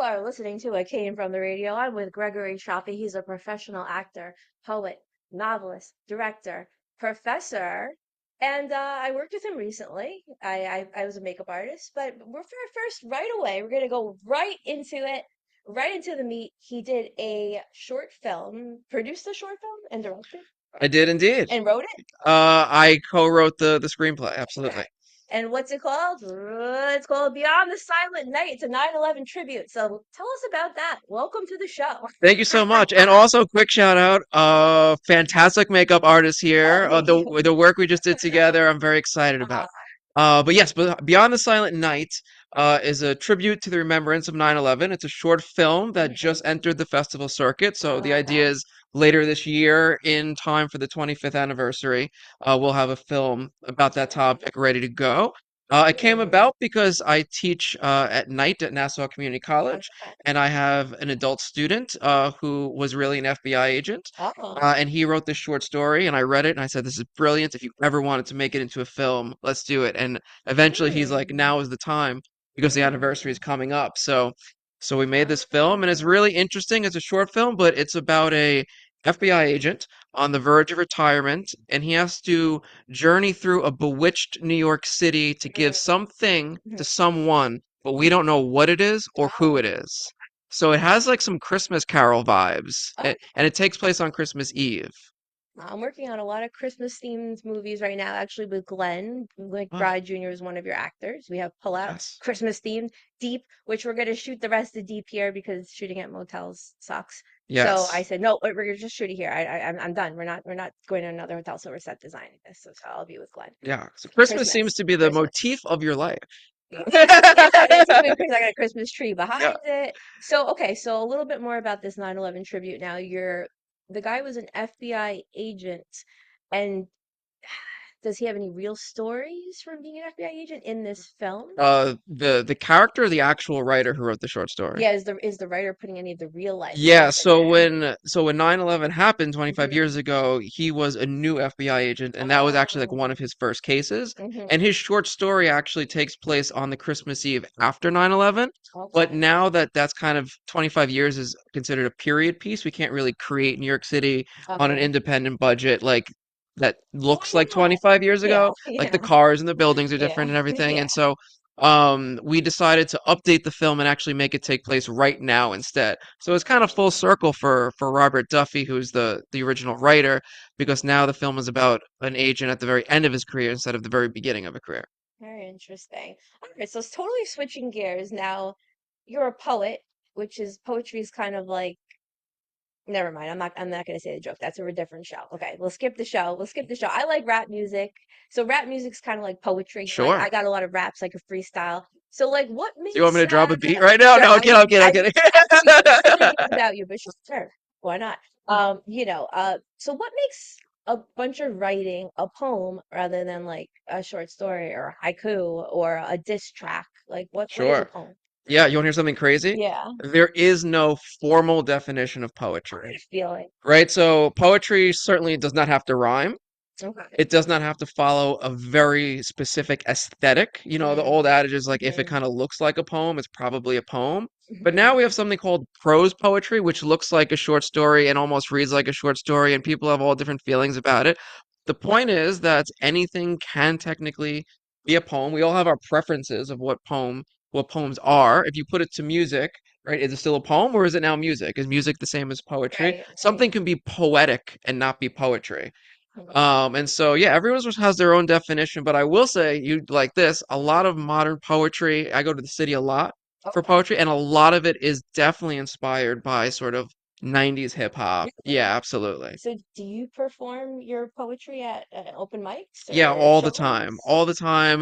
are listening to It Came From the Radio. I'm with Gregory Cioffi. He's a professional actor, poet, novelist, director, professor, and I worked with him recently. I was a makeup artist, but we're first right away. We're gonna go right into it, right into the meat. He did a short film, produced a short film, and directed I did indeed. and wrote it. I co-wrote the screenplay. Okay. Absolutely. And what's it called? It's called Beyond the Silent Night. It's a 9/11 tribute. So tell us about that. Welcome to the show. Thank you so much. And also, quick shout out, fantastic makeup artist Oh, here. thank you. The work we just did together, I'm very excited Uh, about. But yes, but Beyond the Silent Night is a tribute to the remembrance of 9/11. It's a short film that mhm. just entered the festival circuit. So the idea Okay. is later this year, in time for the 25th anniversary, we'll have a film about that topic ready to go. It came Mm, about because I teach at night at Nassau Community College, okay. and I have an adult student who was really an FBI agent. Oh. And he wrote this short story, and I read it, and I said, "This is brilliant. If you ever wanted to make it into a film, let's do it." And eventually, he's like, Mm, "Now is the time," because the anniversary is coming up. So we made this film, and it's ah, really interesting. It's a short film, but it's about a FBI agent on the verge of retirement, and he has to journey through a bewitched New York City to give mm, something mhm. to someone, but we don't know what it is or who Oh. it is. So it has like some Christmas Carol vibes, Oh. and it takes place on Christmas Eve. I'm working on a lot of Christmas themed movies right now, actually with Glenn. Like Oh, Bride Jr. is one of your actors. We have Pull Out, yes. Christmas themed, Deep, which we're gonna shoot the rest of Deep here because shooting at motels sucks. So I Yes. said, no, we're gonna just shoot it here. I'm done. We're not going to another hotel, so we're set designing this. So I'll be with Glenn. Yeah. So Christmas seems Christmas, to be the Christmas. motif of your life. Yeah, it's even crazy. I got a Christmas tree Yeah. behind it. So, okay, so a little bit more about this 9/11 tribute now. The guy was an FBI agent, and does he have any real stories from being an FBI agent in this film? The character, the actual writer who wrote the short story. Yeah, is the writer putting any of the real life Yeah, stuff in there? so when 9/11 happened 25 Hmm. years ago, he was a new FBI agent, and that was actually like one Oh, of his first cases. hmm. And his short story actually takes place on the Christmas Eve after 9/11. But Okay. now that that's kind of 25 years is considered a period piece, we can't really create New York City on an Okay. independent budget like that Why looks like not? 25 years Yeah, ago. Like the yeah, cars and the buildings are yeah, different and everything. yeah. And so we decided to update the film and actually make it take place right now instead. So it's kind of full circle for Robert Duffy, who's the original writer, because now the film is about an agent at the very end of his career instead of the very beginning of a career. Very interesting. All right, so it's totally switching gears. Now, you're a poet, which is poetry is kind of like never mind. I'm not gonna say the joke. That's a different show. Okay, we'll skip the show. We'll skip the show. I like rap music. So rap music's kind of like poetry. You know, I Sure. got a lot of raps like a freestyle. So like what Do you want me makes to drop a beat right now? sure, No, I'm kidding, I'm kidding, I'm kidding. I didn't know about you, but sure, why not? So what makes a bunch of writing a poem rather than like a short story or a haiku or a diss track? Like what is a Sure. poem? Yeah, you want to hear something crazy? Yeah. There is no formal definition of I poetry, feel like right? So poetry certainly does not have to rhyme. okay. It does not have to follow a very specific aesthetic. You know, the old Mm, adage is like if it mhm, kind of looks like a poem, it's probably a poem. But mhm. now we have something called prose poetry, which looks like a short story and almost reads like a short story, and people have all different feelings about it. The point is that anything can technically be a poem. We all have our preferences of what poems are. If you put it to music, right, is it still a poem or is it now music? Is music the same as poetry? Right, right. Something can be poetic and not be poetry. Mhm. And so yeah, everyone just has their own definition, but I will say you like this, a lot of modern poetry, I go to the city a lot for Okay. poetry, and a lot of it is definitely inspired by sort of 90s hip hop. Really? Yeah, absolutely. So do you perform your poetry at open mics Yeah, or all the time. showings? All the time.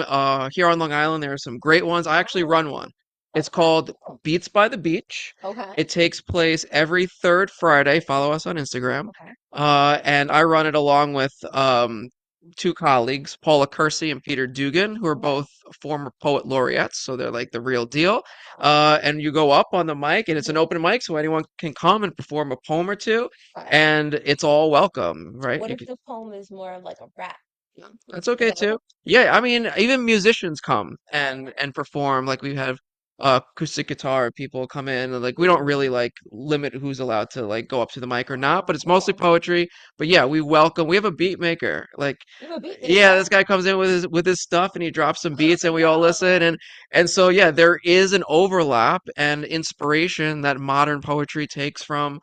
Here on Long Island, there are some great ones. I actually run Oh, one. It's okay. called Beats by the Beach. Okay. It takes place every third Friday. Follow us on Instagram. Okay. And I run it along with two colleagues, Paula Kersey and Peter Dugan, who are Okay. both former poet laureates, so they're like the real deal. Oh, And you go up on the mic, and it's an mhm, open mic, so anyone can come and perform a poem or two, okay. and it's all welcome, right? What if the poem is more of like a rap? That's Is okay that okay? too. Yeah, I mean, even musicians come and perform. Like we have acoustic guitar people come in, and like we don't really like limit who's allowed to like go up to the mic or not, but it's mostly Yeah. poetry. But yeah, we have a beat maker. Like You have a beat yeah, maker? this guy comes in with his stuff and he drops some beats and we all listen, Oh, and so yeah, there is an overlap and inspiration that modern poetry takes from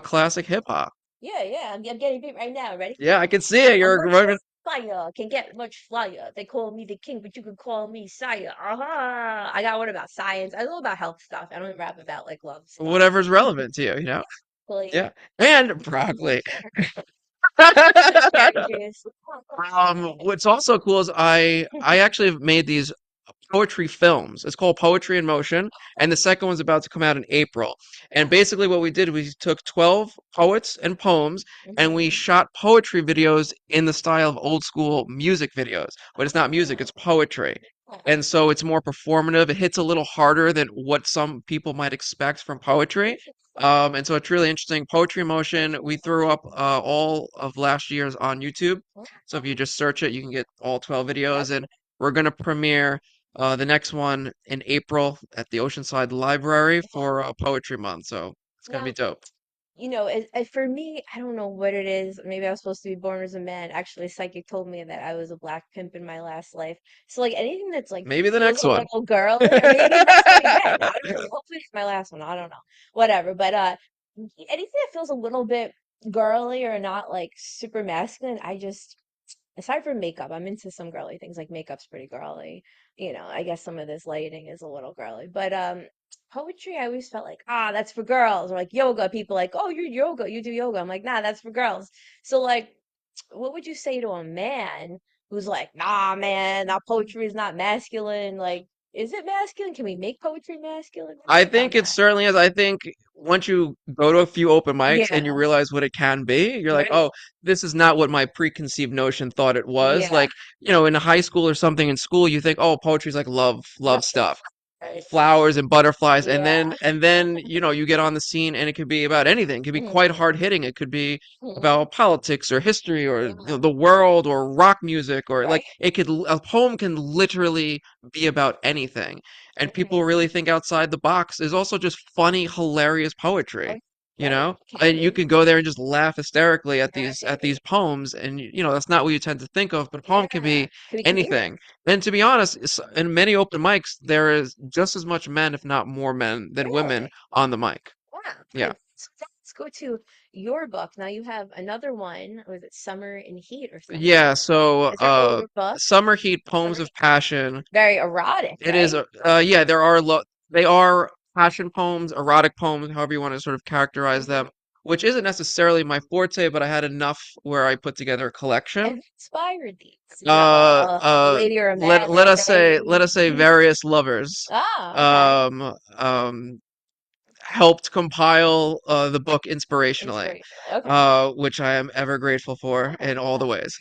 classic hip hop. yeah, yeah. I'm getting beat right now. Ready? Yeah, I can see it. I'm You're much running. fire, can get much flyer. They call me the king, but you can call me sire. Uh-huh. I got one about science. I know about health stuff. I don't rap about like love stuff. Whatever's relevant to you, you know? Like Yeah. And broccoli. cherry juice. What's also cool is I actually have made these poetry films. It's called Poetry in Motion, and the second one's about to come out in April. And basically, what we did, we took 12 poets and poems, and we Mhm. shot poetry videos in the style of old school music videos. But it's not music, it's poetry. And so it's more performative. It hits a little harder than what some people might expect from poetry. And so it's really interesting. Poetry in Motion, we threw up all of last year's on YouTube. So if you just search it, you can get all 12 Yep. videos. And we're going to premiere the next one in April at the Oceanside Library for Poetry Month. So it's going to be Now, dope. for me, I don't know what it is. Maybe I was supposed to be born as a man. Actually, a psychic told me that I was a black pimp in my last life. So, like, anything that's like Maybe the feels next a one. little girly, or maybe the next one again. I don't know. Hopefully, it's my last one. I don't know. Whatever. But anything that feels a little bit girly or not like super masculine, I just aside from makeup, I'm into some girly things. Like makeup's pretty girly. I guess some of this lighting is a little girly. But poetry, I always felt like, that's for girls. Or like yoga, people like, oh, you're yoga, you do yoga. I'm like, nah, that's for girls. So like, what would you say to a man who's like, nah, man, that poetry is not masculine? Like, is it masculine? Can we make poetry masculine? What do you I think on think it that? certainly is. I think once you go to a few open mics and you Yeah. realize what it can be, you're like, Right. oh, this is not what my preconceived notion thought it was. Yeah. Like, in high school or something in school, you think, oh, poetry's like love Right. stuff, Right. flowers and butterflies, and Yeah. then you get on the scene and it could be about anything. It could be quite Mhm. hard hitting. It could be Mhm. about politics or history or Yeah. the world or rock music or like Right. a poem can literally be about anything, and people Mhm. really think outside the box. There's also just funny, hilarious poetry, Right. you Right. know? Can And you be. can go there and just laugh hysterically at these Right. poems, and that's not what you tend to think of, but a poem can Yeah. be Could be comedic. anything. And to be honest, in many open mics, there is just as much men, if not more men, than women Really? on the mic. Wow. Yeah. So let's go to your book. Now you have another one. Was it Summer in Heat or Yeah, something? so Is your older book? Summer Heat, Summer Poems of Heat. Passion. Very erotic, It is right? a yeah, they are passion poems, erotic poems, however you want to sort of characterize Hmm. them, which isn't necessarily my forte, but I had enough where I put together a collection. And who inspired these? A lady or a man Let named us say A? various lovers Ah, okay. um helped compile the book inspirationally, Inspirational. Okay. which I am ever grateful for in all the ways.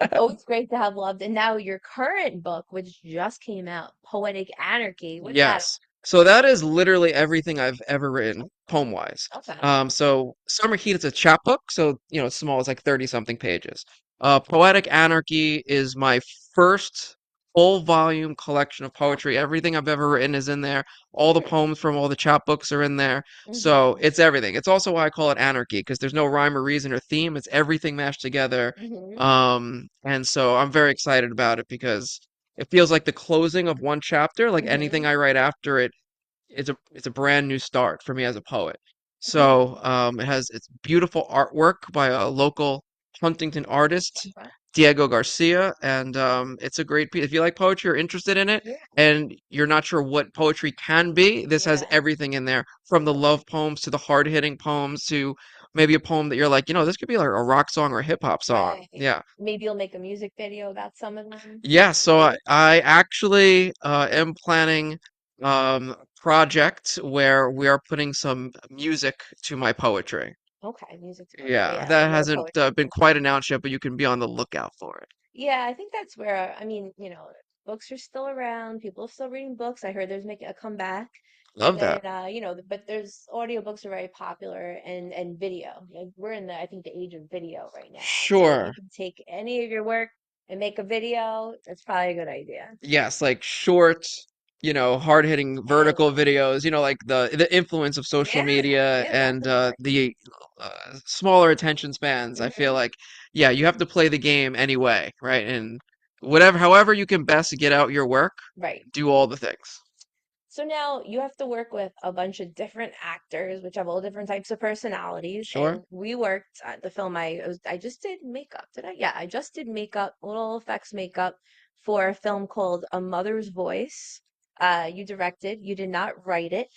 It's always great to have loved. And now your current book, which just came out, Poetic Anarchy. What's that? Yes. So that is literally everything I've ever written, poem-wise. Okay. So Summer Heat is a chapbook, so it's small, it's like 30 something pages. Poetic Anarchy is my first full volume collection of poetry. Everything I've ever written is in there. All the poems from all the chapbooks are in there. So Mm-hmm. it's everything. It's also why I call it anarchy, because there's no rhyme or reason or theme. It's everything mashed together. Mm-hmm. And so I'm very excited about it because it feels like the closing of one chapter. Like anything Mm-hmm. I write after it, it's a brand new start for me as a poet. Mm-hmm. So it's beautiful artwork by a local Huntington artist, Okay. Diego Garcia, and it's a great piece. If you like poetry or interested in it, Yeah. and you're not sure what poetry can be, this has Yeah. everything in there, from the love poems to the hard-hitting poems to maybe a poem that you're like, this could be like a rock song or a hip hop song. Right. Yeah. Maybe you'll make a music video about some of them. Yeah, so I actually am planning a project where we are putting some music to my poetry. Okay, music's poetry. Yeah, Yeah, that more hasn't poetry. been quite announced yet, but you can be on the lookout for it. Yeah, I think that's where, I mean, books are still around. People are still reading books. I heard there's making a comeback. And Love then, that. but there's audiobooks are very popular and video. Like we're in I think the age of video right now. So if you Sure. can take any of your work and make a video, that's probably a good idea. Yes, like short, hard-hitting Mm, vertical videos, like the influence of social yeah, media yeah, and definitely. the smaller attention spans. I feel Hmm. like, yeah, you have to play the game anyway, right? And however you can best get out your work, Right. do all the things. So now you have to work with a bunch of different actors, which have all different types of personalities. Sure? And we worked at the film. I just did makeup. Did I? Yeah, I just did makeup, little effects makeup for a film called A Mother's Voice. You directed. You did not write it.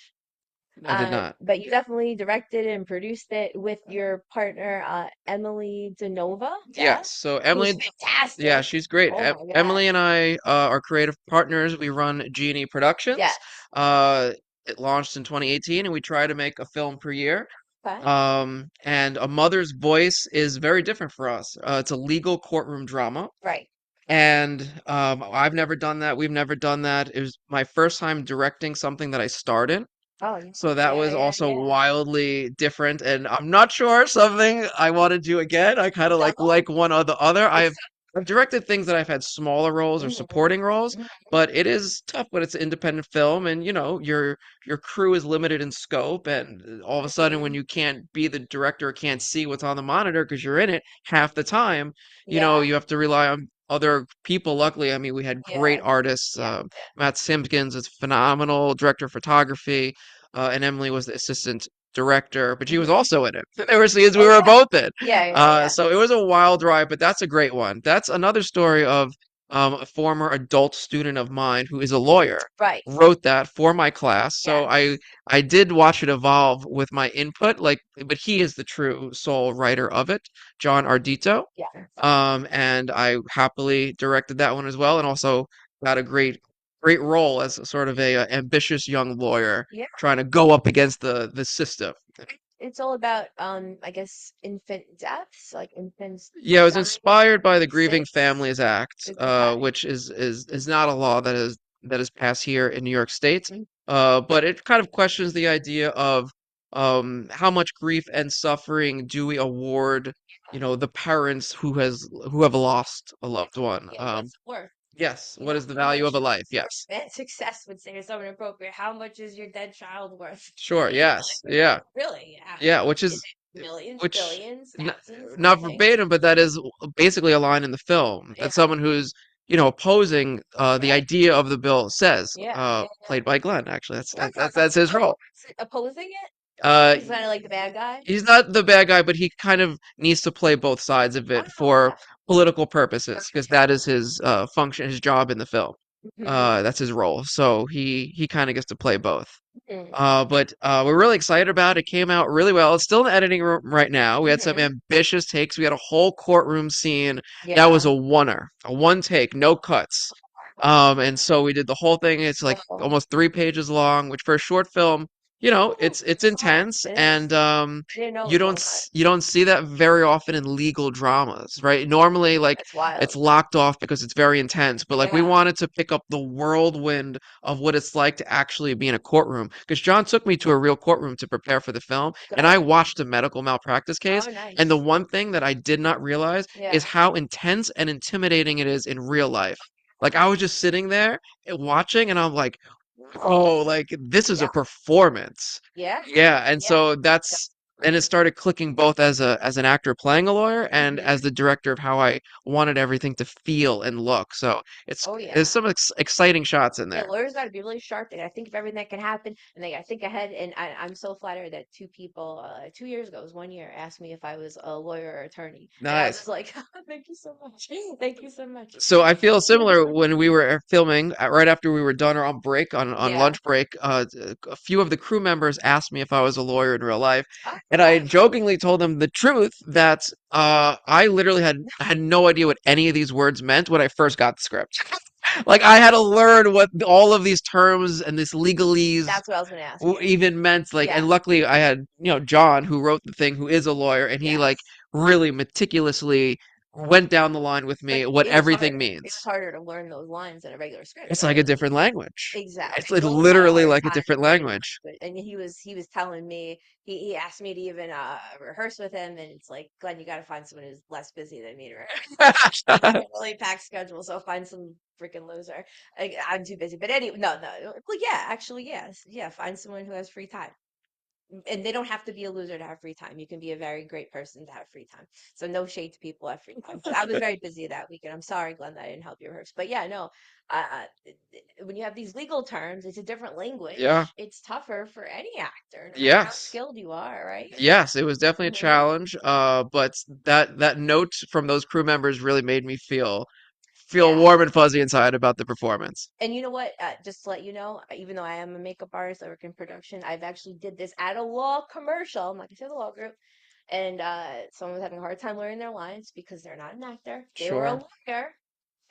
I did not. But you definitely directed and produced it with your partner, Emily DeNova. Yeah, Yes. So who's Emily, yeah, fantastic. she's great. Oh my God. Emily and I are creative partners. We run G&E Productions. Yes. Uh, it launched in 2018, and we try to make a film per year. Okay. And A Mother's Voice is very different for us. It's a legal courtroom drama, Right. and I've never done that. We've never done that. It was my first time directing something that I starred in. Oh yeah. So that Yeah, was yeah, also yeah. wildly different, and I'm not sure something I want to do again. I kind of No. like one or the other. It's I've directed things that I've had smaller roles or mhm, supporting roles, mhm, but it is tough when it's an independent film, and your crew is limited in scope, and all of a sudden when mhm. you can't be the director or can't see what's on the monitor because you're in it half the time, Yeah, you have to rely on other people. Luckily, I mean, we had great yeah, artists. yeah, Matt Simpkins is phenomenal director of photography, and Emily was the assistant director, but she was mhm. also in it. There were scenes we Oh were yeah, both in. yeah, yeah, yeah. So it was a wild ride, but that's a great one. That's another story of a former adult student of mine who is a lawyer Right. wrote that for my class. So I Yes. I did watch it evolve with my input, but he is the true sole writer of it, John Ardito. Yeah. And I happily directed that one as well, and also got a great role as a sort of a ambitious young lawyer Yeah. trying to go up against the system. It's all about I guess infant deaths, like infants Yeah, it was dying inspired by the Grieving sick. Families Act, Okay. which is not a law that is passed here in New York State. Mhm. But it kind of questions the idea of how much grief and suffering do we award, the parents who have lost a loved one. Yeah, what's it worth? Yes, You what know, is the how value of much a life? for Yes. man success would say to someone appropriate, how much is your dead child worth? Sure, Like, yes. Yeah. really? Yeah. Yeah, Is it millions, which billions, n- thousands, not nothing? verbatim, but that is basically a line in the film Yeah. that someone who's opposing the Right. idea of the bill says, Yeah. Yeah. Yeah. played by Glenn. Actually, that's his role. Opposing it? Uh, He's kind of like the bad guy. he's not the bad guy, but he kind of needs to play both sides of Oh, it for okay. political purposes because Gotcha. that is his function, his job in the film. Hmm. That's his role. So he kind of gets to play both. Hmm. But we're really excited about it. It came out really well. It's still in the editing room right now. We had some Hmm. ambitious takes. We had a whole courtroom scene that was Yeah. a one take, no cuts. And so we did the whole thing. It's like Oh. almost 3 pages long, which for a short film, Ooh, it's it's a lot. intense, It is. and I didn't know it was so much. you don't see that very often in legal dramas, right? Normally, like That's wild. it's locked off because it's very intense, but like we Yeah. wanted to pick up the whirlwind of what it's like to actually be in a courtroom. Because John took me to a real courtroom to prepare for the film, and I Good. watched a medical malpractice case. Oh, And the nice. one thing that I did not realize is Yeah. how intense and intimidating it is in real life. Like I was just sitting there watching, and I'm like, oh, like this is a Yeah. performance. Yeah. Yeah, and Yeah. so and it started clicking both as an actor playing a lawyer and as Hmm. the director of how I wanted everything to feel and look. So Oh, there's yeah. some exciting shots in Yeah, there. lawyers got to be really sharp. They got to think of everything that can happen, and they got to think ahead. And I'm so flattered that two people, 2 years ago, it was 1 year, asked me if I was a lawyer or attorney, and I was Nice. just like, thank you so much, thank you so much. So I feel similar when we were filming right after we were done or on break on Yeah. lunch break. A few of the crew members asked me if I was a lawyer in real life, Oh, and I nice. jokingly told them the truth that I literally had no idea what any of these words meant when I first got the script. Like I had to learn what all of these terms and this legalese That's what I was gonna ask you. even meant. Like, Yeah. and luckily I had John who wrote the thing, who is a lawyer, and he like Yes. really meticulously. went down the line with But me what it was everything harder. It was means. harder to learn those lines in a regular script, It's like right? a different language. It's Exactly. like Glenn had a literally hard like a time different learning language. language, and he was telling me he asked me to even rehearse with him, and it's like, Glenn, you got to find someone who's less busy than me to rehearse. I got a really packed schedule, so find some freaking loser. I'm too busy. But anyway, no. Well, yeah, actually, yes, yeah. Find someone who has free time, and they don't have to be a loser to have free time. You can be a very great person to have free time. So no shade to people who have free time. But I was very busy that weekend. I'm sorry, Glenn, that I didn't help you rehearse. But yeah, no. When you have these legal terms, it's a different Yeah. language. It's tougher for any actor, no matter how Yes. skilled you are, right? Yes, it was definitely a Hmm. challenge. But that note from those crew members really made me feel Yeah. warm and fuzzy inside about the performance. And you know what? Just to let you know, even though I am a makeup artist, I work in production. I've actually did this at a law commercial. I'm like I said, the law group, and someone was having a hard time learning their lines because they're not an actor. They were a Sure. lawyer,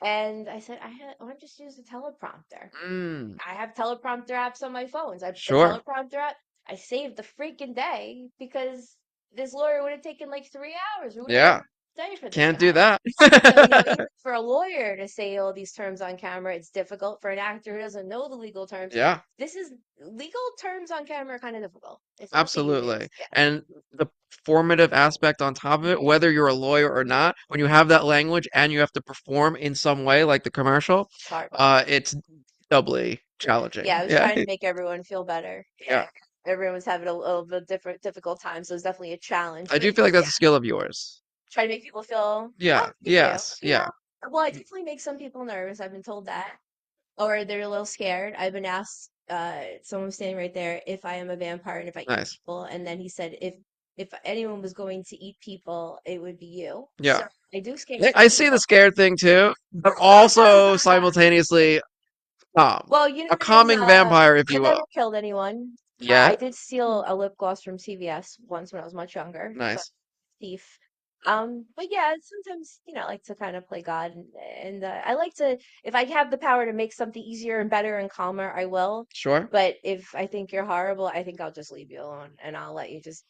and I said, why don't you just use the teleprompter? Mm, I have teleprompter apps on my phones. The sure. teleprompter app, I saved the freaking day because this lawyer would have taken like 3 hours. We would have been Yeah. a day for this Can't do guy. that. So, even for a lawyer to say all these terms on camera, it's difficult. For an actor who doesn't know the legal terms, Yeah. this is legal terms on camera are kind of difficult. It's not the Absolutely. easiest. Yeah. And the formative aspect on top of it, Hmm. whether you're a lawyer or not, when you have that language and you have to perform in some way, like the commercial, It's hard. it's doubly Yeah, challenging. I was Yeah. trying to make everyone feel better. Yeah. Yeah. Everyone was having a little bit difficult time, so it's definitely a challenge. I But do feel like that's yeah, a skill of yours. try to make people feel, oh, Yeah. thank you. Yes. Yeah. Well, I definitely make some people nervous. I've been told that, or they're a little scared. I've been asked, someone was standing right there, if I am a vampire and if I eat Nice. people, and then he said, if anyone was going to eat people, it would be you. Yeah. So I do scare I some see the people. scared thing too, but also simultaneously Well, you know a what it is? calming vampire, if I you never will. killed anyone. I Yeah. did steal a lip gloss from CVS once when I was much younger. So Nice. thief. But yeah, sometimes I like to kind of play God, and I like to, if I have the power to make something easier and better and calmer, I will. Sure. But if I think you're horrible, I think I'll just leave you alone and I'll let you just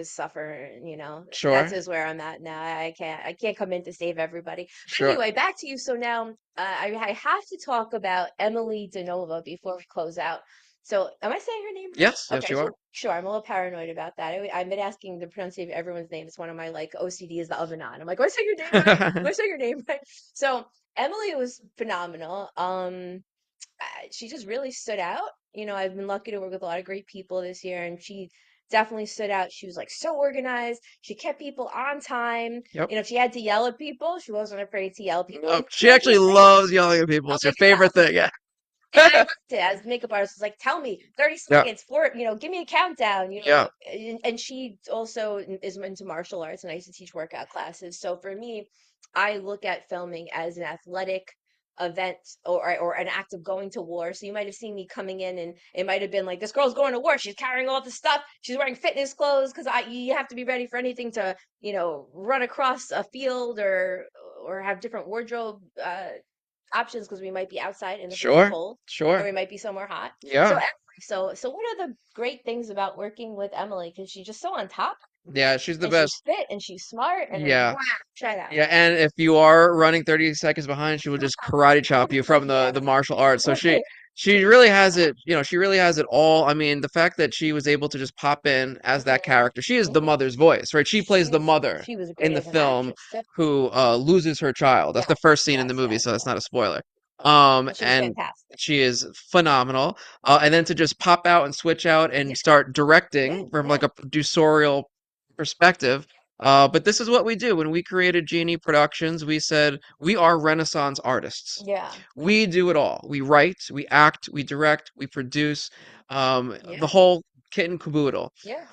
suffer, that's Sure. just where I'm at now. I can't come in to save everybody. But Sure. anyway, back to you. So now, I have to talk about Emily DeNova before we close out. So am I saying her name right? Yes. Yes, Okay, you so are. sure, I'm a little paranoid about that. I've been asking the pronunciation of everyone's name. It's one of my like OCD is the oven on. I'm like, do I say your name right? Do I say your name right? So Emily was phenomenal. She just really stood out. I've been lucky to work with a lot of great people this year, and she definitely stood out. She was like so organized. She kept people on time. Yep. If she had to yell at people, she wasn't afraid to yell at people No, and she do it actually with grace. loves yelling at people. Oh It's my her God. favorite thing. Yeah. And I loved it as a makeup artist. It's like, tell me 30 Yeah. seconds for, give me a countdown, Yeah. and she also is into martial arts, and I used to teach workout classes. So for me, I look at filming as an athletic event, or an act of going to war. So you might have seen me coming in, and it might have been like, this girl's going to war. She's carrying all the stuff. She's wearing fitness clothes because you have to be ready for anything to, run across a field, or have different wardrobe options because we might be outside in the freezing Sure. cold, or Sure. we might be somewhere hot. So Yeah. anyway, so what are the great things about working with Emily? Because she's just so on top, Yeah. She's the and she's best. fit, and she's smart, and Yeah. wow, try it out. Yeah, and if you are running 30 seconds behind, she will just karate chop you from Yeah. the martial arts. So she really has it, she really has it all. I mean, the fact that she was able to just pop in as that Mhm. character. She is the Mhm. mother's voice, right? She plays the mother She was in great the as an film actress too. who loses her child. That's Yes, the first scene in the yes, movie, yes, so that's yes. not a spoiler. And she was And fantastic. she is phenomenal. And then to just pop out and switch out Yeah, and start yeah, directing from yeah, like a producerial perspective. But this is what we do. When we created Genie Productions, we said we are Renaissance artists. yeah, We do it all. We write, we act, we direct, we produce, yeah, the whole kit and caboodle. yes.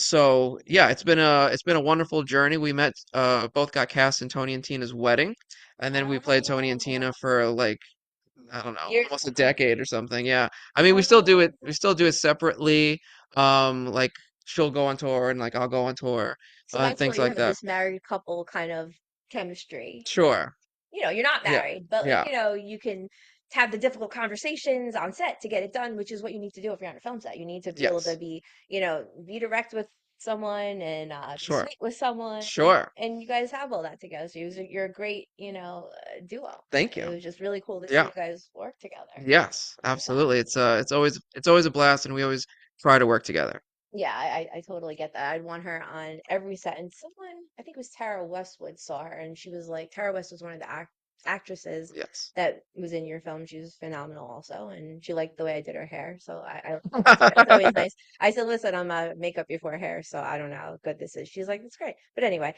So yeah, it's been a wonderful journey. We met, both got cast in Tony and Tina's wedding, and then we played Tony and Oh, Tina for like, I don't know, years. almost a decade or something. Yeah. I mean, we still do it. Oh. We still do it separately. Like she'll go on tour and like I'll go on tour, So and that's where things you like have that. this married couple kind of chemistry. Sure. You're not Yeah. married, but like, Yeah. you can have the difficult conversations on set to get it done, which is what you need to do if you're on a film set. You need to be able to Yes. be direct with someone and be Sure. sweet with someone, Sure. and you guys have all that together. So you're a great, duo. Thank It you. was just really cool to see Yeah. you guys work together. Yes, Yeah. absolutely. It's always a blast, and we always try to work together. Yeah, I totally get that. I'd want her on every set. And someone, I think it was Tara Westwood, saw her, and she was like, Tara West was one of the actresses Yes. that was in your film. She was phenomenal also, and she liked the way I did her hair. So it's always nice. I said, listen, I'm a makeup before hair, so I don't know how good this is. She's like, it's great. But anyway,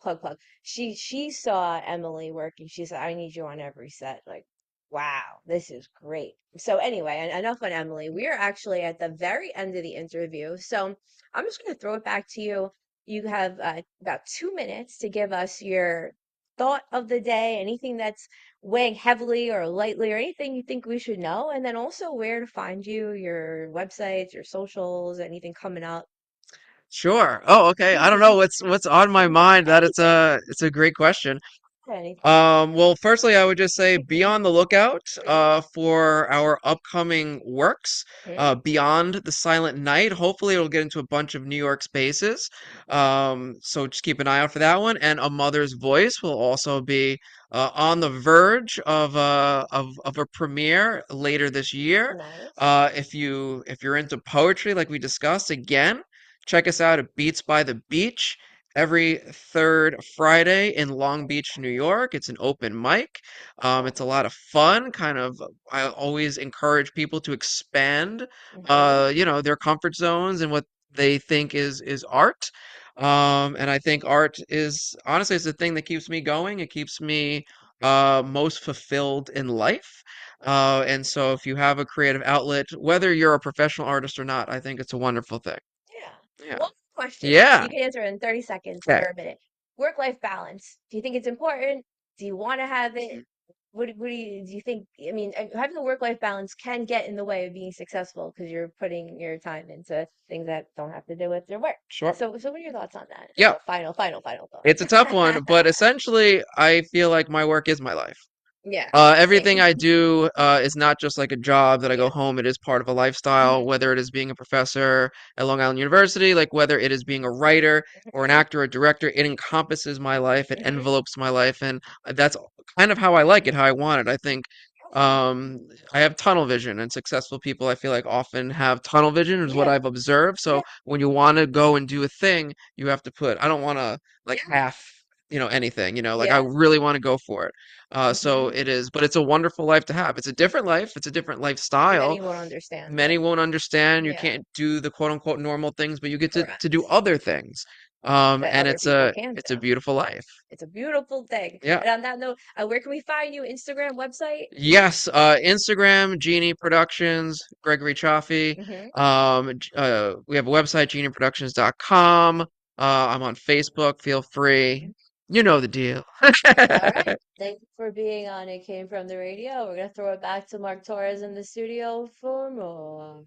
plug. She saw Emily working. She said, I need you on every set. Like, wow, this is great. So anyway, enough on Emily. We are actually at the very end of the interview. So I'm just going to throw it back to you. You have about 2 minutes to give us your thought of the day, anything that's weighing heavily or lightly, or anything you think we should know, and then also where to find you, your websites, your socials, anything coming up. Sure. Oh, okay. I don't know what's on my mind. That Anything. it's a great question. Anything. Well, firstly, I would just say be on the lookout for our upcoming works Hmm. beyond the Silent Night. Hopefully, it'll get into a bunch of New York spaces. So just keep an eye out for that one. And A Mother's Voice will also be on the verge of a premiere later this year. Nice. If you're into poetry, like we discussed, again, check us out at Beats by the Beach every third Friday in Long Beach, New York. It's an open mic. It's a Cool. lot of fun. I always encourage people to expand, Hmm. their comfort zones and what they think is art. And I think art is honestly it's the thing that keeps me going. It keeps me most fulfilled in life. And so if you have a creative outlet, whether you're a professional artist or not, I think it's a wonderful thing. Yeah. Yeah. One question. Yeah. You can answer in 30 seconds Okay. or a minute. Work-life balance. Do you think it's important? Do you want to have it? What do you think? I mean, having a work-life balance can get in the way of being successful because you're putting your time into things that don't have to do with your work. Sure. So what are your thoughts on that? Yeah. Final It's a tough one, thought. but essentially, I feel like my work is my life. Yeah, Everything same. I do is not just like a job that I go Yeah. home. It is part of a lifestyle, Hmm. whether it is being a professor at Long Island University, like whether it is being a writer or an Hmm. actor or director. It encompasses my life. It Hmm. envelopes my life, and that's kind of how I like it, how I want it. I think um, I have tunnel vision, and successful people, I feel like, often have tunnel vision, is what Yeah. I've observed. So Yeah. when you want to go and do a thing, you have to put, I don't want to like half, anything, like I Yeah. really want to go for it. So Hmm. it is, but it's a wonderful life to have. It's a different life. It's a different lifestyle. Many won't understand it. Many won't understand. You Yeah. can't do the quote unquote normal things, but you get to do Correct. other things. That And other it's people a can it's a do. beautiful life. It's a beautiful thing. Yeah. And on that note, where can we find you? Instagram, website? Yes. Instagram, Genie Productions, Gregory Cioffi. Hmm. We have a website, genieproductions.com. I'm on Facebook. Feel free. You know the deal. All right. Thank you for being on It Came From the Radio. We're going to throw it back to Mark Torres in the studio for more.